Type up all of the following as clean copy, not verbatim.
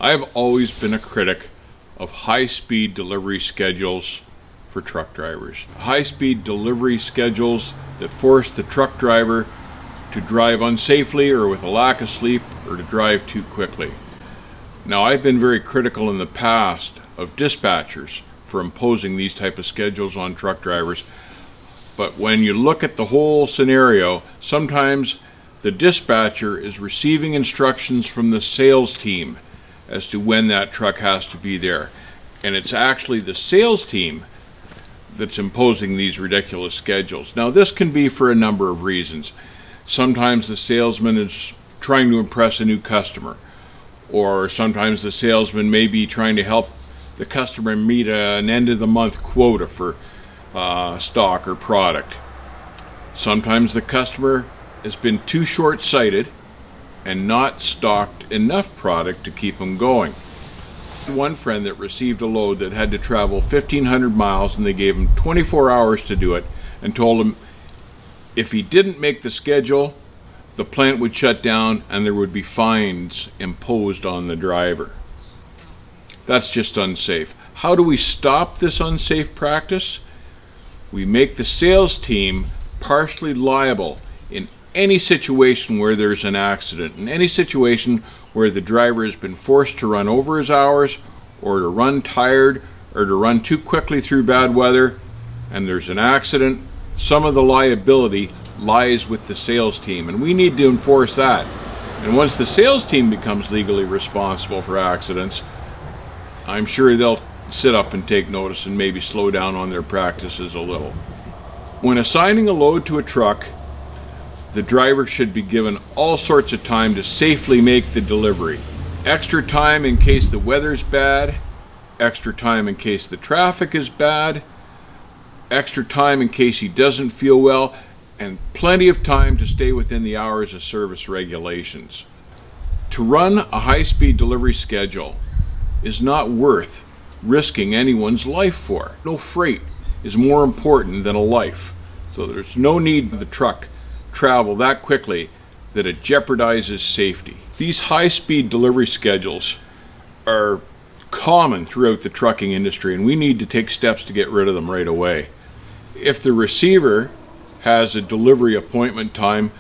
I have always been a critic of high-speed delivery schedules for truck drivers. High-speed delivery schedules that force the truck driver to drive unsafely or with a lack of sleep or to drive too quickly. Now, I've been very critical in the past of dispatchers for imposing these type of schedules on truck drivers, but when you look at the whole scenario, sometimes the dispatcher is receiving instructions from the sales team as to when that truck has to be there. And it's actually the sales team that's imposing these ridiculous schedules. Now, this can be for a number of reasons. Sometimes the salesman is trying to impress a new customer, or sometimes the salesman may be trying to help the customer meet an end-of-the-month quota for stock or product. Sometimes the customer has been too short-sighted and not stocked enough product to keep them going. One friend that received a load that had to travel 1,500 miles, and they gave him 24 hours to do it and told him if he didn't make the schedule, the plant would shut down and there would be fines imposed on the driver. That's just unsafe. How do we stop this unsafe practice? We make the sales team partially liable in any situation where there's an accident, in any situation where the driver has been forced to run over his hours, or to run tired, or to run too quickly through bad weather, and there's an accident. Some of the liability lies with the sales team, and we need to enforce that. And once the sales team becomes legally responsible for accidents, I'm sure they'll sit up and take notice and maybe slow down on their practices a little. When assigning a load to a truck, the driver should be given all sorts of time to safely make the delivery. Extra time in case the weather's bad, extra time in case the traffic is bad, extra time in case he doesn't feel well, and plenty of time to stay within the hours of service regulations. To run a high-speed delivery schedule is not worth risking anyone's life for. No freight is more important than a life. So there's no need for the truck travel that quickly that it jeopardizes safety. These high-speed delivery schedules are common throughout the trucking industry, and we need to take steps to get rid of them right away. If the receiver has a delivery appointment time,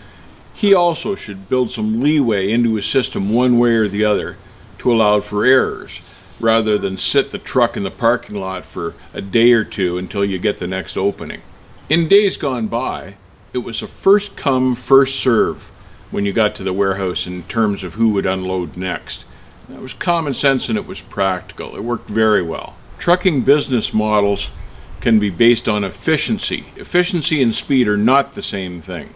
he also should build some leeway into his system one way or the other to allow for errors, rather than sit the truck in the parking lot for a day or two until you get the next opening. In days gone by, it was a first come, first serve when you got to the warehouse in terms of who would unload next. That was common sense and it was practical. It worked very well. Trucking business models can be based on efficiency. Efficiency and speed are not the same thing.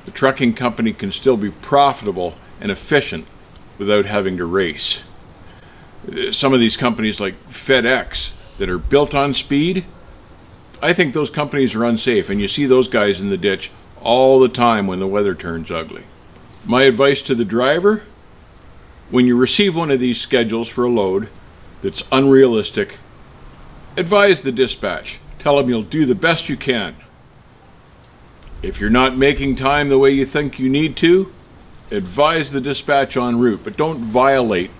The trucking company can still be profitable and efficient without having to race. Some of these companies like FedEx that are built on speed, I think those companies are unsafe, and you see those guys in the ditch all the time when the weather turns ugly. My advice to the driver: when you receive one of these schedules for a load that's unrealistic, advise the dispatch. Tell them you'll do the best you can. If you're not making time the way you think you need to, advise the dispatch en route, but don't violate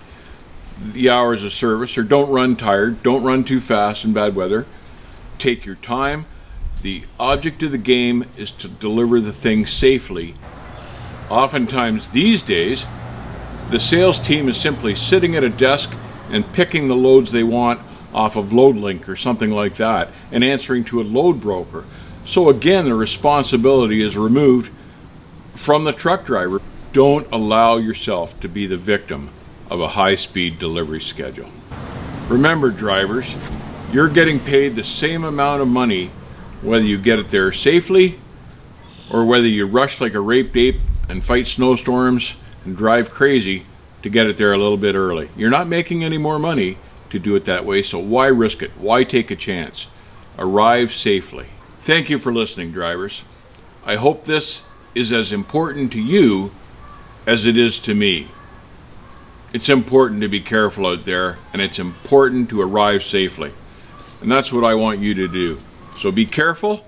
the hours of service, or don't run tired, don't run too fast in bad weather. Take your time. The object of the game is to deliver the thing safely. Oftentimes these days, the sales team is simply sitting at a desk and picking the loads they want off of LoadLink or something like that, and answering to a load broker. So again, the responsibility is removed from the truck driver. Don't allow yourself to be the victim of a high-speed delivery schedule. Remember, drivers, you're getting paid the same amount of money whether you get it there safely or whether you rush like a raped ape and fight snowstorms and drive crazy to get it there a little bit early. You're not making any more money to do it that way, so why risk it? Why take a chance? Arrive safely. Thank you for listening, drivers. I hope this is as important to you as it is to me. It's important to be careful out there, and it's important to arrive safely. And that's what I want you to do. So be careful,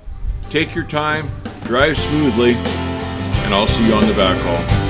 take your time, drive smoothly, and I'll see you on the backhaul.